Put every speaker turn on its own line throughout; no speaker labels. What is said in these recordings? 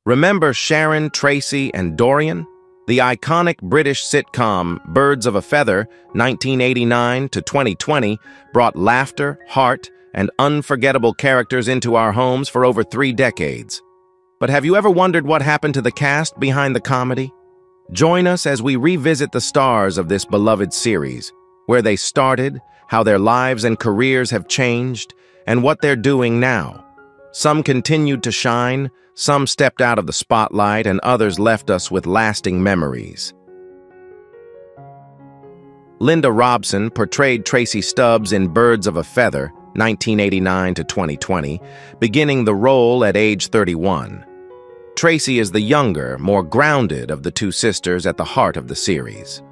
Remember Sharon, Tracey, and Dorien? The iconic British sitcom Birds of a Feather, 1989 to 2020, brought laughter, heart, and unforgettable characters into our homes for over 3 decades. But have you ever wondered what happened to the cast behind the comedy? Join us as we revisit the stars of this beloved series, where they started, how their lives and careers have changed, and what they're doing now. Some continued to shine, some stepped out of the spotlight, and others left us with lasting memories. Linda Robson portrayed Tracey Stubbs in Birds of a Feather, 1989 to 2020, beginning the role at age 31. Tracey is the younger, more grounded of the two sisters at the heart of the series.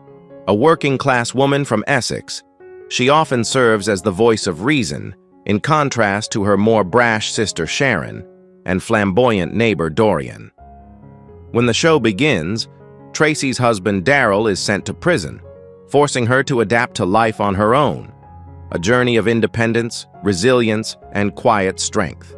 A working-class woman from Essex, she often serves as the voice of reason, in contrast to her more brash sister Sharon and flamboyant neighbor Dorien. When the show begins, Tracey's husband Daryl is sent to prison, forcing her to adapt to life on her own, a journey of independence, resilience, and quiet strength.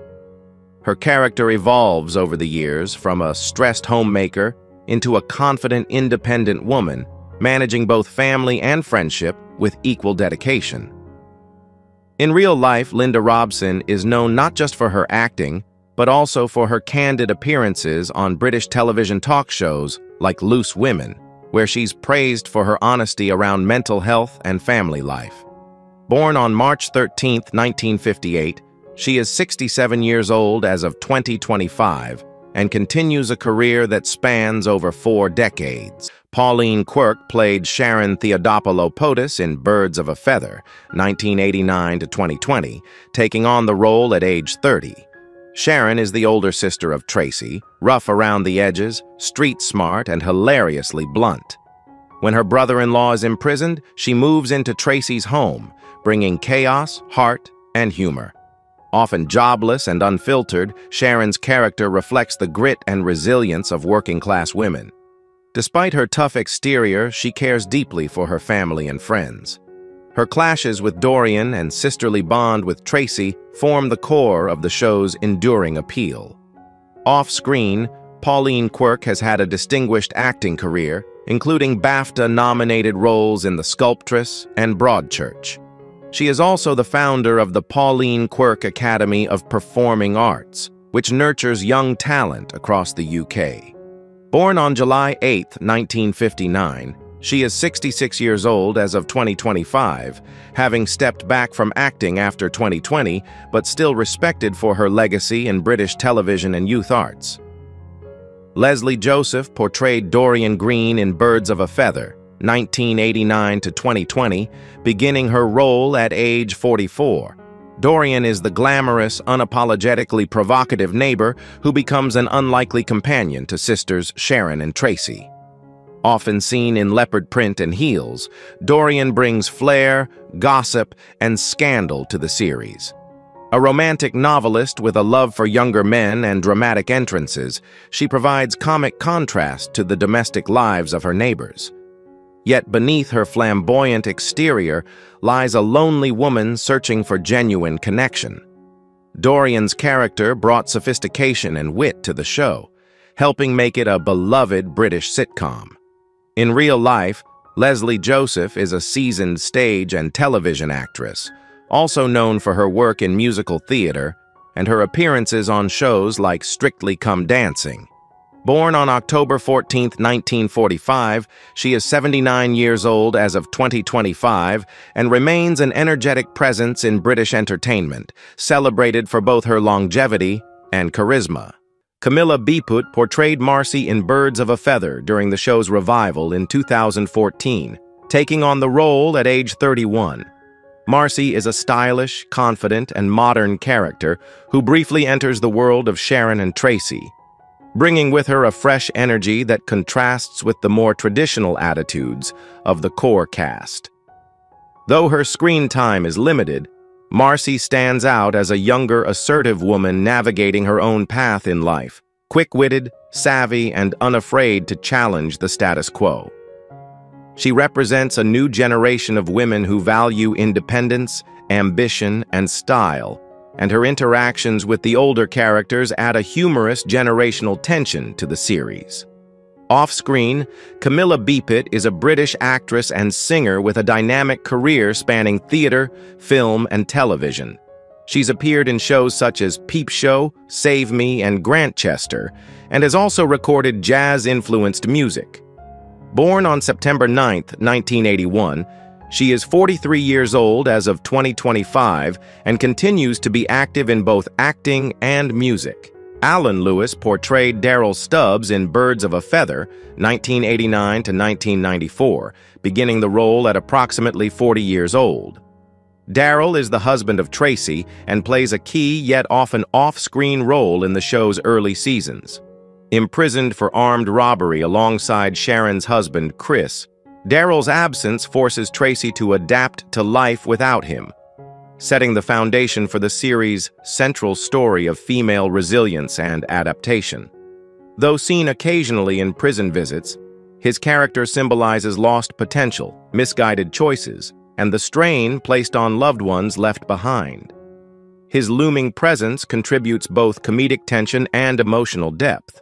Her character evolves over the years from a stressed homemaker into a confident, independent woman, managing both family and friendship with equal dedication. In real life, Linda Robson is known not just for her acting, but also for her candid appearances on British television talk shows like Loose Women, where she's praised for her honesty around mental health and family life. Born on March 13, 1958, she is 67 years old as of 2025 and continues a career that spans over 4 decades. Pauline Quirke played Sharon Theodopoulou-Potus in Birds of a Feather, 1989 to 2020, taking on the role at age 30. Sharon is the older sister of Tracey, rough around the edges, street-smart, and hilariously blunt. When her brother-in-law is imprisoned, she moves into Tracey's home, bringing chaos, heart, and humor. Often jobless and unfiltered, Sharon's character reflects the grit and resilience of working-class women. Despite her tough exterior, she cares deeply for her family and friends. Her clashes with Dorien and sisterly bond with Tracey form the core of the show's enduring appeal. Off-screen, Pauline Quirke has had a distinguished acting career, including BAFTA-nominated roles in The Sculptress and Broadchurch. She is also the founder of the Pauline Quirke Academy of Performing Arts, which nurtures young talent across the UK. Born on July 8, 1959, she is 66 years old as of 2025, having stepped back from acting after 2020, but still respected for her legacy in British television and youth arts. Lesley Joseph portrayed Dorien Green in Birds of a Feather, 1989 to 2020, beginning her role at age 44. Dorien is the glamorous, unapologetically provocative neighbor who becomes an unlikely companion to sisters Sharon and Tracey. Often seen in leopard print and heels, Dorien brings flair, gossip, and scandal to the series. A romantic novelist with a love for younger men and dramatic entrances, she provides comic contrast to the domestic lives of her neighbors. Yet beneath her flamboyant exterior lies a lonely woman searching for genuine connection. Dorien's character brought sophistication and wit to the show, helping make it a beloved British sitcom. In real life, Lesley Joseph is a seasoned stage and television actress, also known for her work in musical theater and her appearances on shows like Strictly Come Dancing. Born on October 14, 1945, she is 79 years old as of 2025 and remains an energetic presence in British entertainment, celebrated for both her longevity and charisma. Camila Bitti portrayed Marcy in Birds of a Feather during the show's revival in 2014, taking on the role at age 31. Marcy is a stylish, confident, and modern character who briefly enters the world of Sharon and Tracey, bringing with her a fresh energy that contrasts with the more traditional attitudes of the core cast. Though her screen time is limited, Marcy stands out as a younger, assertive woman navigating her own path in life, quick-witted, savvy, and unafraid to challenge the status quo. She represents a new generation of women who value independence, ambition, and style, and her interactions with the older characters add a humorous generational tension to the series. Off-screen, Camila Bitti is a British actress and singer with a dynamic career spanning theater, film, and television. She's appeared in shows such as Peep Show, Save Me, and Grantchester, and has also recorded jazz-influenced music. Born on September 9, 1981, she is 43 years old as of 2025 and continues to be active in both acting and music. Alan Lewis portrayed Daryl Stubbs in Birds of a Feather, 1989 to 1994, beginning the role at approximately 40 years old. Daryl is the husband of Tracey and plays a key yet often off-screen role in the show's early seasons. Imprisoned for armed robbery alongside Sharon's husband, Chris, Daryl's absence forces Tracey to adapt to life without him, setting the foundation for the series' central story of female resilience and adaptation. Though seen occasionally in prison visits, his character symbolizes lost potential, misguided choices, and the strain placed on loved ones left behind. His looming presence contributes both comedic tension and emotional depth.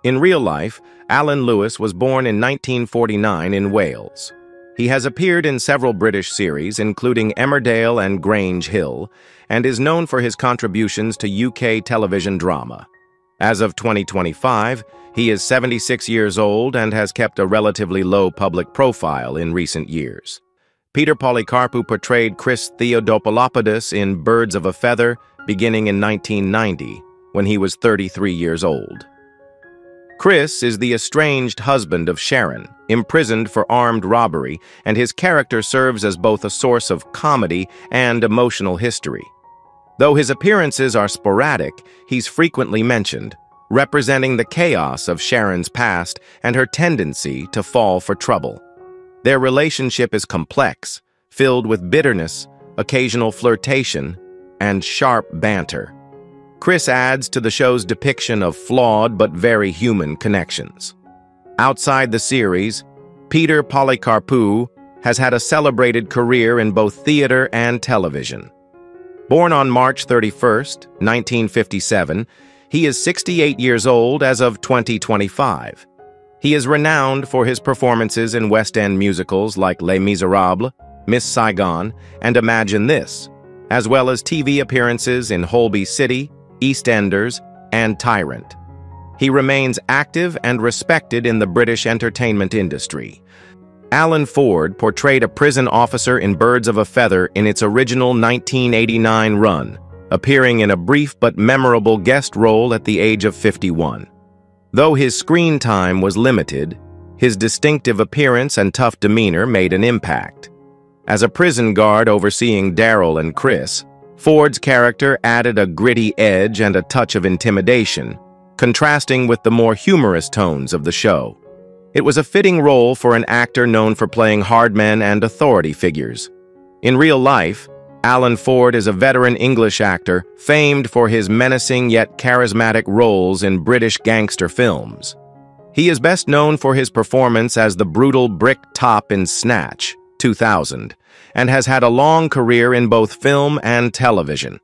In real life, Alan Lewis was born in 1949 in Wales. He has appeared in several British series, including Emmerdale and Grange Hill, and is known for his contributions to UK television drama. As of 2025, he is 76 years old and has kept a relatively low public profile in recent years. Peter Polycarpou portrayed Chris Theodopolopoulos in Birds of a Feather beginning in 1990, when he was 33 years old. Chris is the estranged husband of Sharon, imprisoned for armed robbery, and his character serves as both a source of comedy and emotional history. Though his appearances are sporadic, he's frequently mentioned, representing the chaos of Sharon's past and her tendency to fall for trouble. Their relationship is complex, filled with bitterness, occasional flirtation, and sharp banter. Chris adds to the show's depiction of flawed but very human connections. Outside the series, Peter Polycarpou has had a celebrated career in both theater and television. Born on March 31, 1957, he is 68 years old as of 2025. He is renowned for his performances in West End musicals like Les Miserables, Miss Saigon, and Imagine This, as well as TV appearances in Holby City, EastEnders, and Tyrant. He remains active and respected in the British entertainment industry. Alan Ford portrayed a prison officer in Birds of a Feather in its original 1989 run, appearing in a brief but memorable guest role at the age of 51. Though his screen time was limited, his distinctive appearance and tough demeanor made an impact. As a prison guard overseeing Daryl and Chris, Ford's character added a gritty edge and a touch of intimidation, contrasting with the more humorous tones of the show. It was a fitting role for an actor known for playing hard men and authority figures. In real life, Alan Ford is a veteran English actor famed for his menacing yet charismatic roles in British gangster films. He is best known for his performance as the brutal Brick Top in Snatch, 2000, and has had a long career in both film and television.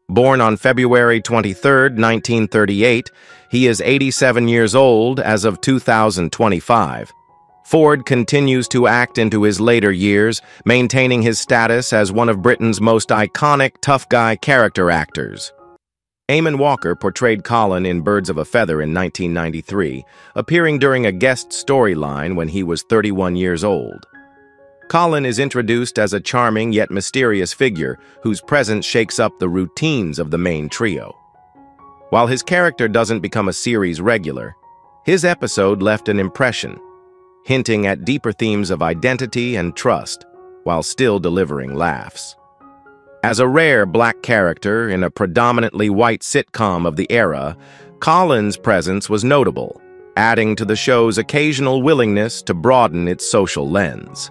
Born on February 23, 1938, he is 87 years old as of 2025. Ford continues to act into his later years, maintaining his status as one of Britain's most iconic tough guy character actors. Eamon Walker portrayed Colin in Birds of a Feather in 1993, appearing during a guest storyline when he was 31 years old. Colin is introduced as a charming yet mysterious figure whose presence shakes up the routines of the main trio. While his character doesn't become a series regular, his episode left an impression, hinting at deeper themes of identity and trust, while still delivering laughs. As a rare black character in a predominantly white sitcom of the era, Colin's presence was notable, adding to the show's occasional willingness to broaden its social lens.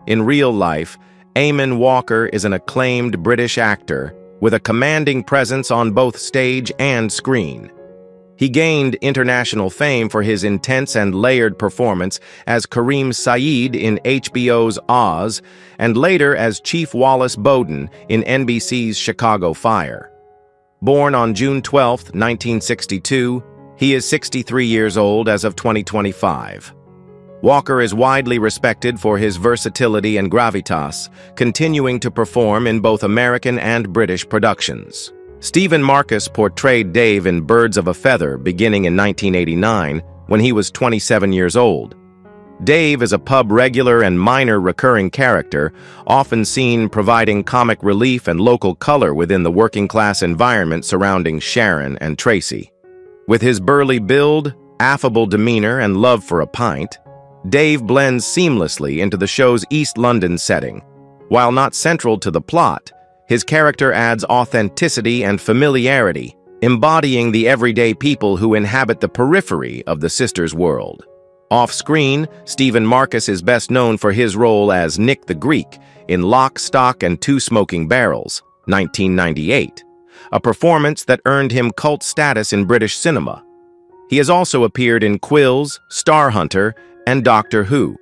In real life, Eamon Walker is an acclaimed British actor with a commanding presence on both stage and screen. He gained international fame for his intense and layered performance as Kareem Saeed in HBO's Oz, and later as Chief Wallace Bowden in NBC's Chicago Fire. Born on June 12, 1962, he is 63 years old as of 2025. Walker is widely respected for his versatility and gravitas, continuing to perform in both American and British productions. Stephen Marcus portrayed Dave in Birds of a Feather beginning in 1989 when he was 27 years old. Dave is a pub regular and minor recurring character, often seen providing comic relief and local color within the working-class environment surrounding Sharon and Tracey. With his burly build, affable demeanor, and love for a pint, Dave blends seamlessly into the show's East London setting. While not central to the plot, his character adds authenticity and familiarity, embodying the everyday people who inhabit the periphery of the sisters' world. Off-screen, Stephen Marcus is best known for his role as Nick the Greek in Lock, Stock, and Two Smoking Barrels, 1998, a performance that earned him cult status in British cinema. He has also appeared in Quills, Star Hunter, and Doctor Who.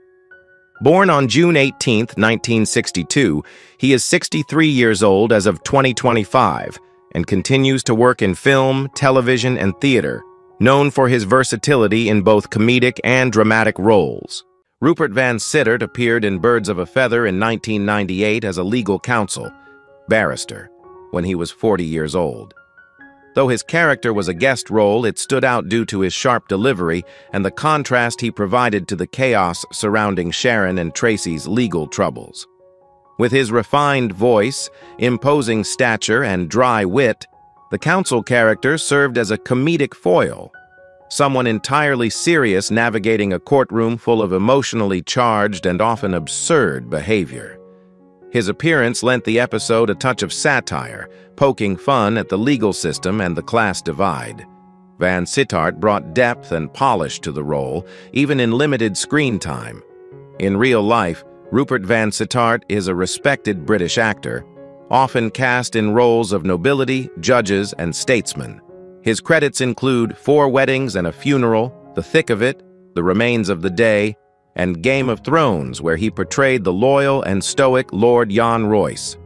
Born on June 18, 1962, he is 63 years old as of 2025 and continues to work in film, television, and theater, known for his versatility in both comedic and dramatic roles. Rupert Vanitart appeared in Birds of a Feather in 1998 as a legal counsel, barrister, when he was 40 years old. Though his character was a guest role, it stood out due to his sharp delivery and the contrast he provided to the chaos surrounding Sharon and Tracey's legal troubles. With his refined voice, imposing stature, and dry wit, the counsel character served as a comedic foil, someone entirely serious navigating a courtroom full of emotionally charged and often absurd behavior. His appearance lent the episode a touch of satire, poking fun at the legal system and the class divide. Vanitart brought depth and polish to the role, even in limited screen time. In real life, Rupert Vanitart is a respected British actor, often cast in roles of nobility, judges, and statesmen. His credits include 4 Weddings and a Funeral, The Thick of It, The Remains of the Day, and Game of Thrones, where he portrayed the loyal and stoic Lord Jan Royce.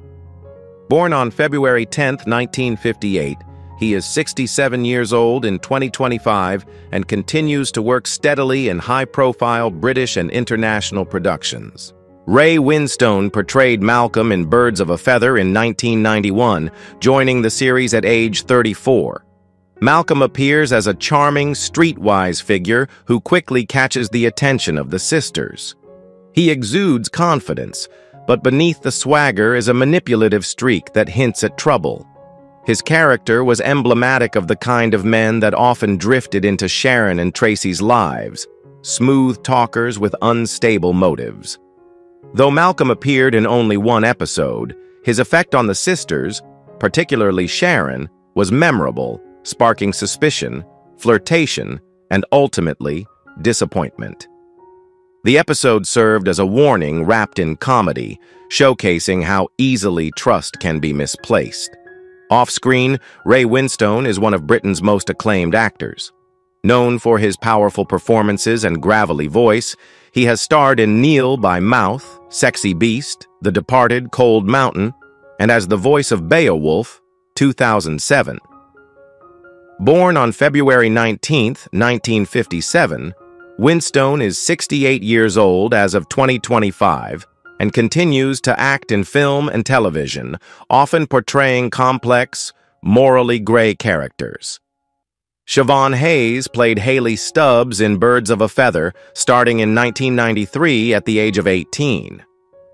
Born on February 10, 1958, he is 67 years old in 2025 and continues to work steadily in high-profile British and international productions. Ray Winstone portrayed Malcolm in Birds of a Feather in 1991, joining the series at age 34. Malcolm appears as a charming, streetwise figure who quickly catches the attention of the sisters. He exudes confidence, but beneath the swagger is a manipulative streak that hints at trouble. His character was emblematic of the kind of men that often drifted into Sharon and Tracey's lives, smooth talkers with unstable motives. Though Malcolm appeared in only 1 episode, his effect on the sisters, particularly Sharon, was memorable, sparking suspicion, flirtation, and ultimately, disappointment. The episode served as a warning wrapped in comedy, showcasing how easily trust can be misplaced. Off-screen, Ray Winstone is one of Britain's most acclaimed actors. Known for his powerful performances and gravelly voice, he has starred in Kneel by Mouth, Sexy Beast, The Departed, Cold Mountain, and as the voice of Beowulf, 2007. Born on February 19, 1957, Winstone is 68 years old as of 2025 and continues to act in film and television, often portraying complex, morally gray characters. Siobhan Hayes played Hayley Stubbs in Birds of a Feather, starting in 1993 at the age of 18.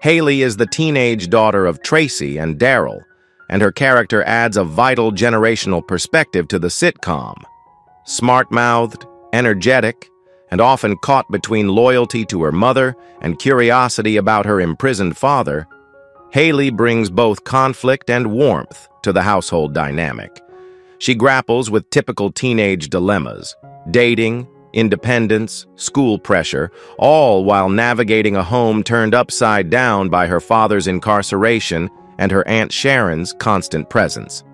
Hayley is the teenage daughter of Tracey and Daryl, and her character adds a vital generational perspective to the sitcom. Smart-mouthed, energetic, and often caught between loyalty to her mother and curiosity about her imprisoned father, Hayley brings both conflict and warmth to the household dynamic. She grapples with typical teenage dilemmas: dating, independence, school pressure, all while navigating a home turned upside down by her father's incarceration and her Aunt Sharon's constant presence.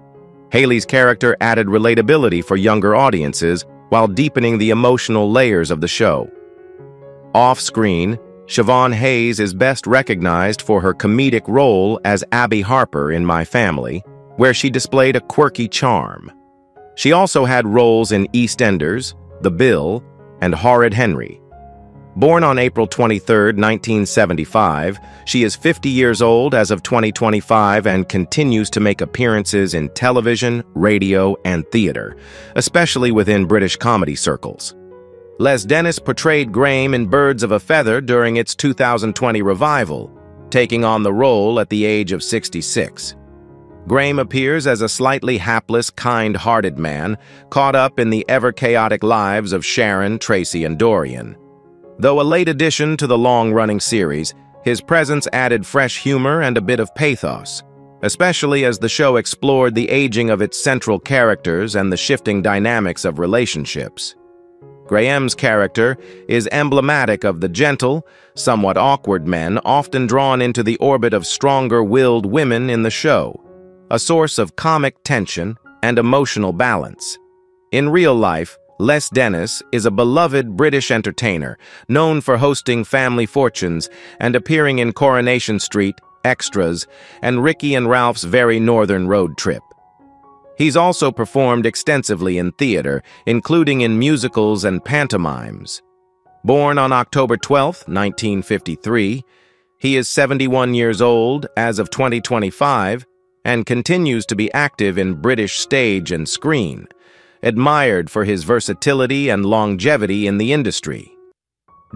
Hayley's character added relatability for younger audiences while deepening the emotional layers of the show. Off-screen, Siobhan Hayes is best recognized for her comedic role as Abby Harper in My Family, where she displayed a quirky charm. She also had roles in EastEnders, The Bill, and Horrid Henry. Born on April 23, 1975, she is 50 years old as of 2025 and continues to make appearances in television, radio, and theater, especially within British comedy circles. Les Dennis portrayed Graham in Birds of a Feather during its 2020 revival, taking on the role at the age of 66. Graham appears as a slightly hapless, kind-hearted man caught up in the ever-chaotic lives of Sharon, Tracey, and Dorien. Though a late addition to the long-running series, his presence added fresh humor and a bit of pathos, especially as the show explored the aging of its central characters and the shifting dynamics of relationships. Graham's character is emblematic of the gentle, somewhat awkward men often drawn into the orbit of stronger-willed women in the show, a source of comic tension and emotional balance. In real life, Les Dennis is a beloved British entertainer, known for hosting Family Fortunes and appearing in Coronation Street, Extras, and Ricky and Ralph's Very Northern Road Trip. He's also performed extensively in theater, including in musicals and pantomimes. Born on October 12, 1953, he is 71 years old as of 2025 and continues to be active in British stage and screen, admired for his versatility and longevity in the industry.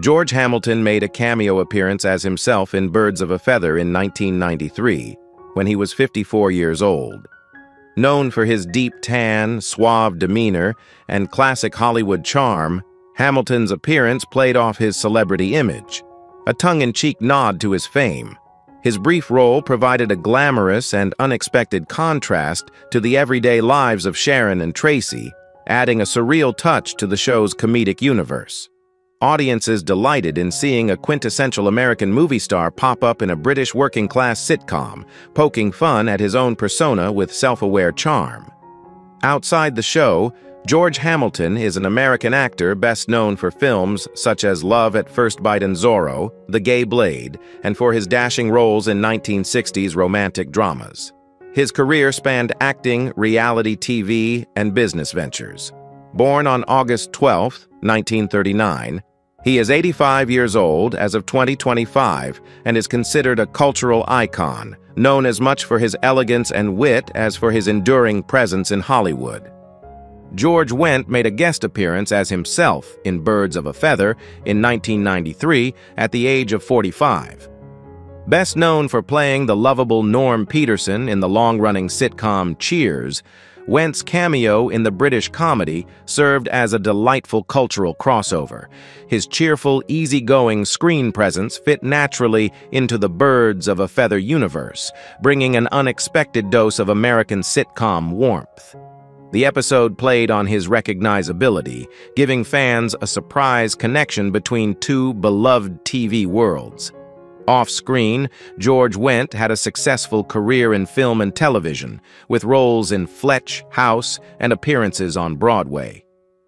George Hamilton made a cameo appearance as himself in Birds of a Feather in 1993, when he was 54 years old. Known for his deep tan, suave demeanor, and classic Hollywood charm, Hamilton's appearance played off his celebrity image, a tongue-in-cheek nod to his fame. His brief role provided a glamorous and unexpected contrast to the everyday lives of Sharon and Tracey, adding a surreal touch to the show's comedic universe. Audiences delighted in seeing a quintessential American movie star pop up in a British working-class sitcom, poking fun at his own persona with self-aware charm. Outside the show, George Hamilton is an American actor best known for films such as Love at First Bite and Zorro, The Gay Blade, and for his dashing roles in 1960s romantic dramas. His career spanned acting, reality TV, and business ventures. Born on August 12, 1939, he is 85 years old as of 2025 and is considered a cultural icon, known as much for his elegance and wit as for his enduring presence in Hollywood. George Wendt made a guest appearance as himself in Birds of a Feather in 1993 at the age of 45. Best known for playing the lovable Norm Peterson in the long-running sitcom Cheers, Wendt's cameo in the British comedy served as a delightful cultural crossover. His cheerful, easygoing screen presence fit naturally into the Birds of a Feather universe, bringing an unexpected dose of American sitcom warmth. The episode played on his recognizability, giving fans a surprise connection between two beloved TV worlds. Off-screen, George Wendt had a successful career in film and television, with roles in Fletch, House, and appearances on Broadway.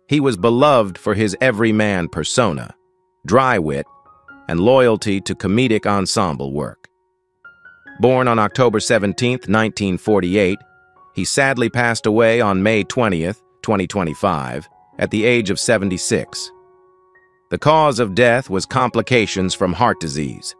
He was beloved for his everyman persona, dry wit, and loyalty to comedic ensemble work. Born on October 17, 1948, he sadly passed away on May 20, 2025, at the age of 76. The cause of death was complications from heart disease.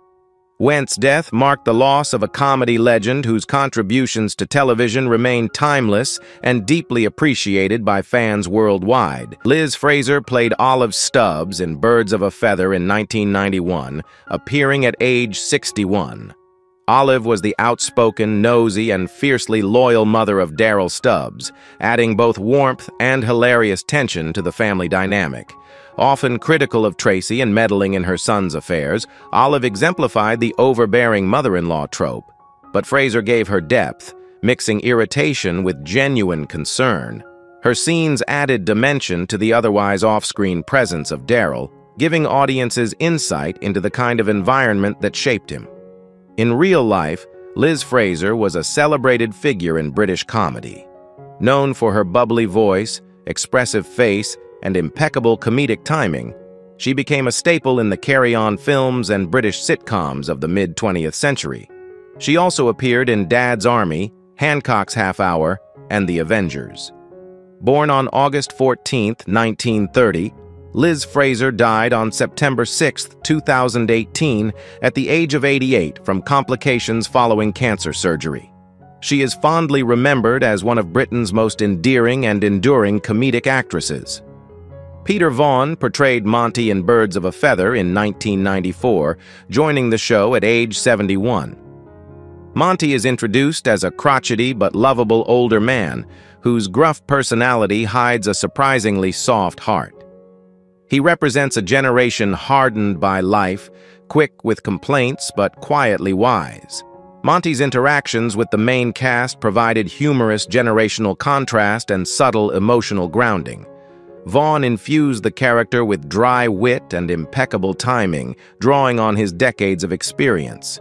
Wendt's death marked the loss of a comedy legend whose contributions to television remain timeless and deeply appreciated by fans worldwide. Liz Fraser played Olive Stubbs in Birds of a Feather in 1991, appearing at age 61. Olive was the outspoken, nosy, and fiercely loyal mother of Daryl Stubbs, adding both warmth and hilarious tension to the family dynamic. Often critical of Tracey and meddling in her son's affairs, Olive exemplified the overbearing mother-in-law trope, but Fraser gave her depth, mixing irritation with genuine concern. Her scenes added dimension to the otherwise off-screen presence of Daryl, giving audiences insight into the kind of environment that shaped him. In real life, Liz Fraser was a celebrated figure in British comedy. Known for her bubbly voice, expressive face, and impeccable comedic timing, she became a staple in the carry-on films and British sitcoms of the mid-20th century. She also appeared in Dad's Army, Hancock's Half Hour, and The Avengers. Born on August 14, 1930, Liz Fraser died on September 6, 2018, at the age of 88 from complications following cancer surgery. She is fondly remembered as one of Britain's most endearing and enduring comedic actresses. Peter Vaughn portrayed Monty in Birds of a Feather in 1994, joining the show at age 71. Monty is introduced as a crotchety but lovable older man whose gruff personality hides a surprisingly soft heart. He represents a generation hardened by life, quick with complaints but quietly wise. Monty's interactions with the main cast provided humorous generational contrast and subtle emotional grounding. Vaughn infused the character with dry wit and impeccable timing, drawing on his decades of experience.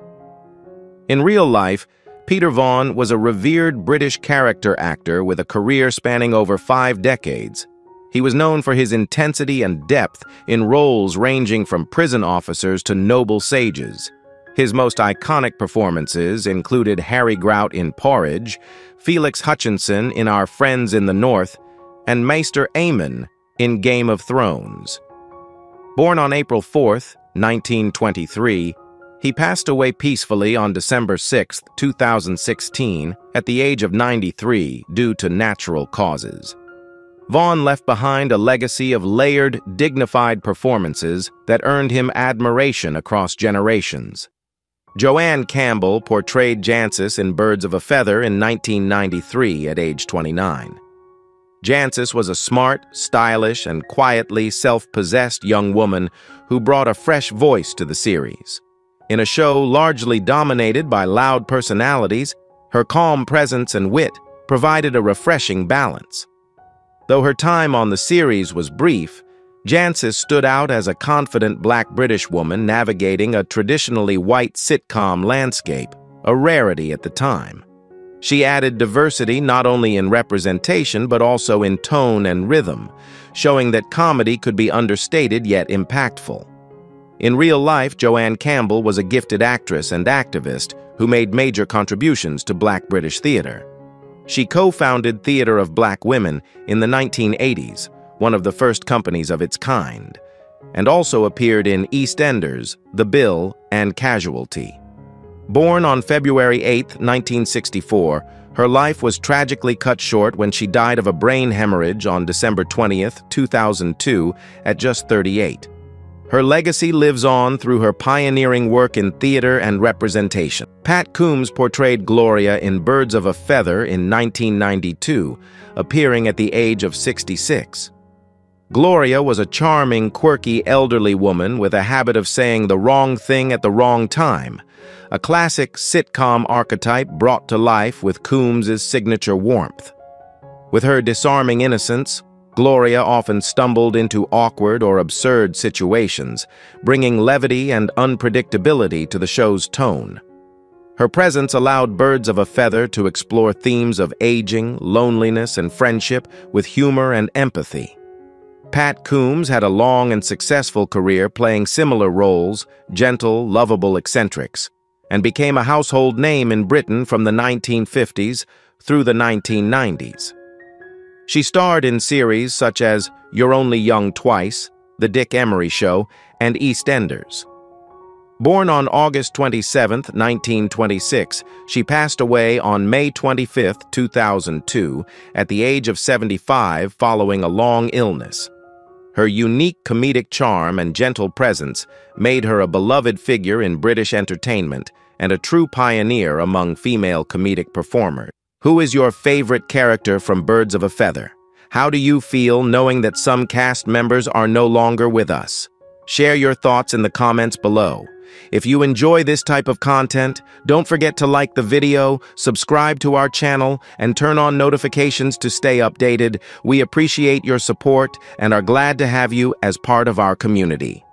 In real life, Peter Vaughn was a revered British character actor with a career spanning over 5 decades. He was known for his intensity and depth in roles ranging from prison officers to noble sages. His most iconic performances included Harry Grout in Porridge, Felix Hutchinson in Our Friends in the North, and Maester Aemon in Game of Thrones. Born on April 4, 1923, he passed away peacefully on December 6, 2016, at the age of 93 due to natural causes. Vaughn left behind a legacy of layered, dignified performances that earned him admiration across generations. Joanne Campbell portrayed Jancis in Birds of a Feather in 1993 at age 29. Jancis was a smart, stylish, and quietly self-possessed young woman who brought a fresh voice to the series. In a show largely dominated by loud personalities, her calm presence and wit provided a refreshing balance. Though her time on the series was brief, Jancis stood out as a confident Black British woman navigating a traditionally white sitcom landscape, a rarity at the time. She added diversity not only in representation but also in tone and rhythm, showing that comedy could be understated yet impactful. In real life, Joanne Campbell was a gifted actress and activist who made major contributions to Black British theater. She co-founded Theatre of Black Women in the 1980s, one of the first companies of its kind, and also appeared in EastEnders, The Bill, and Casualty. Born on February 8, 1964, her life was tragically cut short when she died of a brain hemorrhage on December 20, 2002, at just 38. Her legacy lives on through her pioneering work in theater and representation. Pat Kums portrayed Gloria in Birds of a Feather in 1992, appearing at the age of 66. Gloria was a charming, quirky, elderly woman with a habit of saying the wrong thing at the wrong time, a classic sitcom archetype brought to life with Kums' signature warmth. With her disarming innocence, Gloria often stumbled into awkward or absurd situations, bringing levity and unpredictability to the show's tone. Her presence allowed Birds of a Feather to explore themes of aging, loneliness, and friendship with humor and empathy. Pat Kums had a long and successful career playing similar roles, gentle, lovable eccentrics, and became a household name in Britain from the 1950s through the 1990s. She starred in series such as You're Only Young Twice, The Dick Emery Show, and EastEnders. Born on August 27, 1926, she passed away on May 25, 2002, at the age of 75 following a long illness. Her unique comedic charm and gentle presence made her a beloved figure in British entertainment and a true pioneer among female comedic performers. Who is your favorite character from Birds of a Feather? How do you feel knowing that some cast members are no longer with us? Share your thoughts in the comments below. If you enjoy this type of content, don't forget to like the video, subscribe to our channel, and turn on notifications to stay updated. We appreciate your support and are glad to have you as part of our community.